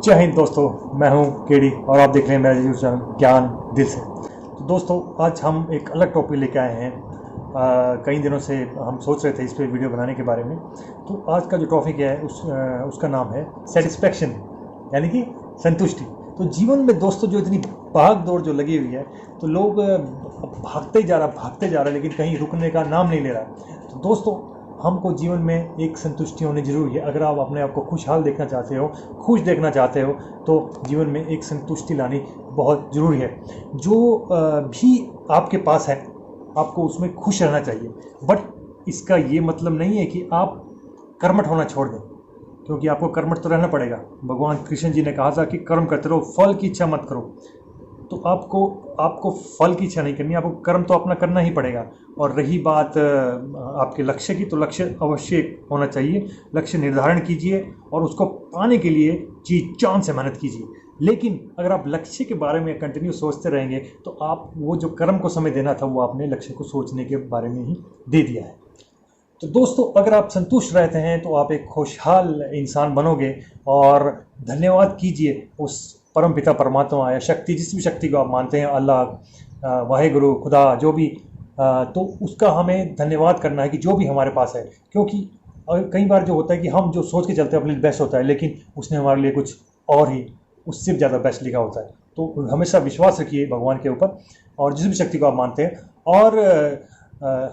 जय हिंद दोस्तों, मैं हूं केडी और आप देख रहे हैं मेरा यूट्यूब चैनल ज्ञान दिल से। तो दोस्तों, आज हम एक अलग टॉपिक लेके आए हैं। कई दिनों से हम सोच रहे थे इस पे वीडियो बनाने के बारे में। तो आज का जो टॉपिक है उसका नाम है सेटिस्फैक्शन, यानी कि संतुष्टि। तो जीवन में दोस्तों जो इतनी भाग दौड़ जो लगी हुई है, तो लोग भागते ही जा रहा है, लेकिन कहीं रुकने का नाम नहीं ले रहा। तो दोस्तों, हमको जीवन में एक संतुष्टि होनी जरूरी है। अगर आप अपने आप को खुशहाल देखना चाहते हो, खुश देखना चाहते हो, तो जीवन में एक संतुष्टि लानी बहुत ज़रूरी है। जो भी आपके पास है, आपको उसमें खुश रहना चाहिए। बट इसका ये मतलब नहीं है कि आप कर्मठ होना छोड़ दें, क्योंकि आपको कर्मठ तो रहना पड़ेगा। भगवान कृष्ण जी ने कहा था कि कर्म करते रहो, फल की इच्छा मत करो। तो आपको फल की इच्छा नहीं करनी, आपको कर्म तो अपना करना ही पड़ेगा। और रही बात आपके लक्ष्य की, तो लक्ष्य अवश्य होना चाहिए। लक्ष्य निर्धारण कीजिए और उसको पाने के लिए जी जान से मेहनत कीजिए। लेकिन अगर आप लक्ष्य के बारे में कंटिन्यू सोचते रहेंगे, तो आप वो जो कर्म को समय देना था, वो आपने लक्ष्य को सोचने के बारे में ही दे दिया है। तो दोस्तों, अगर आप संतुष्ट रहते हैं तो आप एक खुशहाल इंसान बनोगे। और धन्यवाद कीजिए उस परम पिता परमात्मा या शक्ति, जिस भी शक्ति को आप मानते हैं, अल्लाह, वाहेगुरु, खुदा, जो भी, तो उसका हमें धन्यवाद करना है कि जो भी हमारे पास है। क्योंकि कई बार जो होता है कि हम जो सोच के चलते हैं अपने लिए बेस्ट होता है, लेकिन उसने हमारे लिए कुछ और ही उससे भी ज़्यादा बेस्ट लिखा होता है। तो हमेशा विश्वास रखिए भगवान के ऊपर और जिस भी शक्ति को आप मानते हैं, और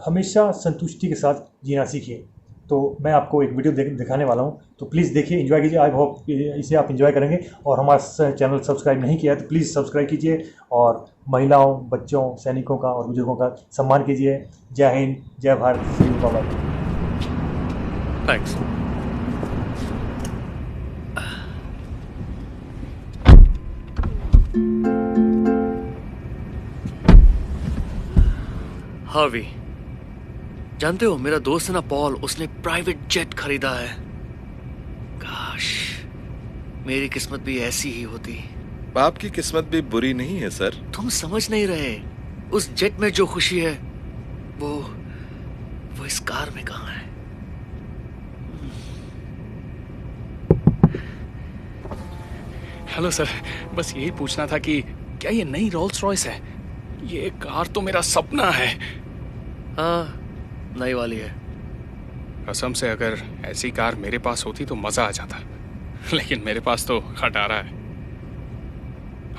हमेशा संतुष्टि के साथ जीना सीखिए। तो मैं आपको एक वीडियो दिखाने वाला हूं, तो प्लीज़ देखिए, एंजॉय कीजिए। आई होप इसे आप एंजॉय करेंगे। और हमारा चैनल सब्सक्राइब नहीं किया है तो प्लीज़ सब्सक्राइब कीजिए, और महिलाओं, बच्चों, सैनिकों का और बुजुर्गों का सम्मान कीजिए। जय हिंद, जय भारत, सी यू, बाय। थैंक्स। हार्वी, जानते हो मेरा दोस्त है ना पॉल, उसने प्राइवेट जेट खरीदा है। काश मेरी किस्मत भी ऐसी ही होती। बाप की किस्मत भी बुरी नहीं है सर। तुम समझ नहीं रहे, उस जेट में जो खुशी है वो इस कार में कहाँ है। हेलो सर, बस यही पूछना था कि क्या ये नई रोल्स रॉयस है? ये कार तो मेरा सपना है। हाँ, नई वाली है। कसम से अगर ऐसी कार मेरे पास होती तो मजा आ जाता, लेकिन मेरे पास तो खटारा है।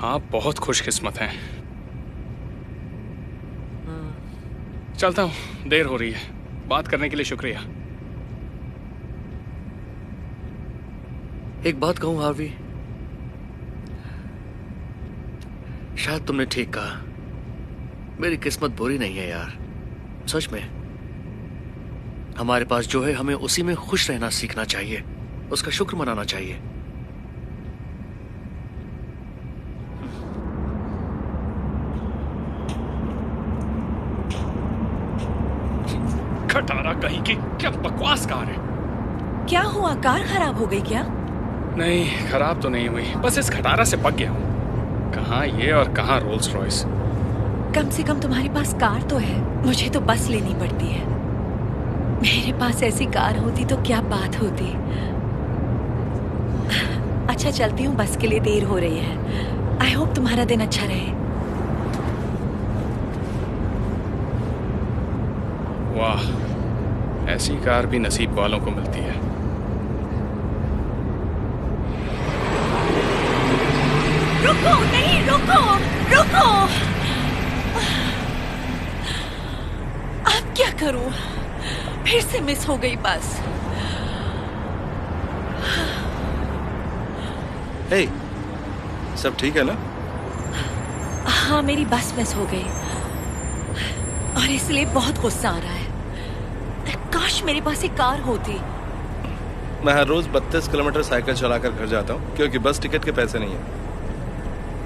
आप बहुत खुशकिस्मत हैं। चलता हूँ, देर हो रही है। बात करने के लिए शुक्रिया। एक बात कहूं हार्वी, शायद तुमने ठीक कहा। मेरी किस्मत बुरी नहीं है यार, सच में। हमारे पास जो है, हमें उसी में खुश रहना सीखना चाहिए, उसका शुक्र मनाना चाहिए। खटारा कहीं की, क्या बकवास कार है। क्या हुआ, कार खराब हो गई क्या? नहीं, खराब तो नहीं हुई, बस इस खटारा से पक गया हूँ। कहाँ ये और कहाँ रोल्स रॉयस। कम से कम तुम्हारे पास कार तो है, मुझे तो बस लेनी पड़ती है। मेरे पास ऐसी कार होती तो क्या बात होती। अच्छा, चलती हूँ, बस के लिए देर हो रही है। आई होप तुम्हारा दिन अच्छा रहे। वाह, ऐसी कार भी नसीब वालों को मिलती है। रुको, नहीं, रुको, रुको। अब क्या करूं? फिर से मिस हो गई बस। हे, सब ठीक है ना? हाँ, मेरी बस मिस हो गई और इसलिए बहुत गुस्सा आ रहा है। काश मेरे पास एक कार होती। मैं हर रोज 32 किलोमीटर साइकिल चलाकर घर जाता हूँ, क्योंकि बस टिकट के पैसे नहीं है।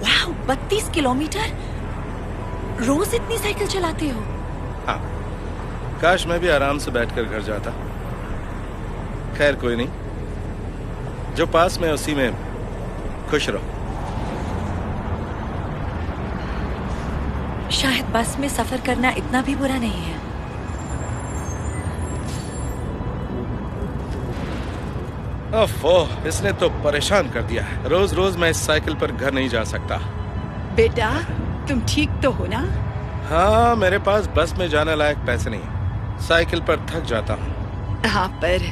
वाह, 32 किलोमीटर? रोज इतनी साइकिल चलाते हो? हाँ, काश मैं भी आराम से बैठकर घर जाता। खैर कोई नहीं, जो पास में उसी में खुश रहो। शायद बस में सफर करना इतना भी बुरा नहीं है। ओफो, इसने तो परेशान कर दिया है। रोज रोज मैं इस साइकिल पर घर नहीं जा सकता। बेटा, तुम ठीक तो हो ना? हाँ, मेरे पास बस में जाने लायक पैसे नहीं है। साइकिल पर थक जाता हूँ। हाँ, पर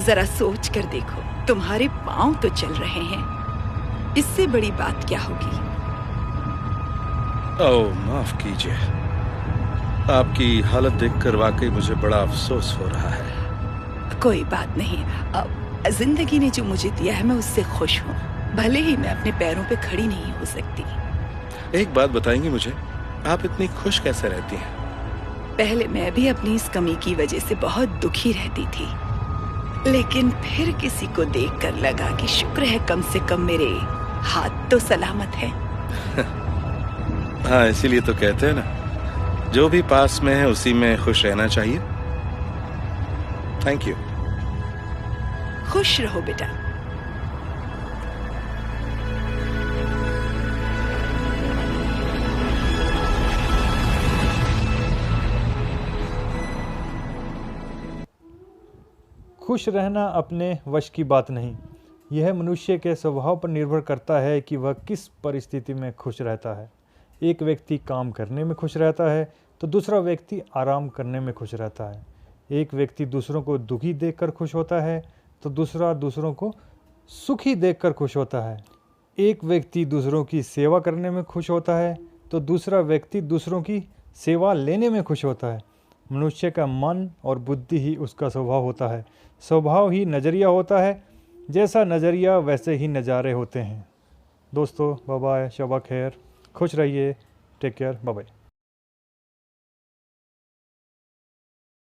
जरा सोच कर देखो, तुम्हारे पाँव तो चल रहे हैं। इससे बड़ी बात क्या होगी? ओह, माफ कीजिए। आपकी हालत देखकर वाकई मुझे बड़ा अफसोस हो रहा है। कोई बात नहीं। अब जिंदगी ने जो मुझे दिया है मैं उससे खुश हूँ, भले ही मैं अपने पैरों पे खड़ी नहीं हो सकती। एक बात बताएंगी मुझे, आप इतनी खुश कैसे रहती हैं? पहले मैं भी अपनी इस कमी की वजह से बहुत दुखी रहती थी, लेकिन फिर किसी को देखकर लगा कि शुक्र है कम से कम मेरे हाथ तो सलामत है। हाँ, इसीलिए तो कहते हैं ना, जो भी पास में है उसी में खुश रहना चाहिए। Thank you. खुश रहो बेटा। खुश रहना अपने वश की बात नहीं, यह मनुष्य के स्वभाव पर निर्भर करता है कि वह किस परिस्थिति में खुश रहता है। एक व्यक्ति काम करने में खुश रहता है तो दूसरा व्यक्ति आराम करने में खुश रहता है। एक व्यक्ति दूसरों को दुखी देखकर खुश होता है तो दूसरा दूसरों को सुखी देखकर खुश होता है। एक व्यक्ति दूसरों की सेवा करने में खुश होता है तो दूसरा व्यक्ति दूसरों की सेवा लेने में खुश होता है। मनुष्य का मन और बुद्धि ही उसका स्वभाव होता है। स्वभाव ही नज़रिया होता है, जैसा नज़रिया वैसे ही नज़ारे होते हैं। दोस्तों, बाय बाय, शबा खैर, खुश रहिए, टेक केयर, बाय बाय।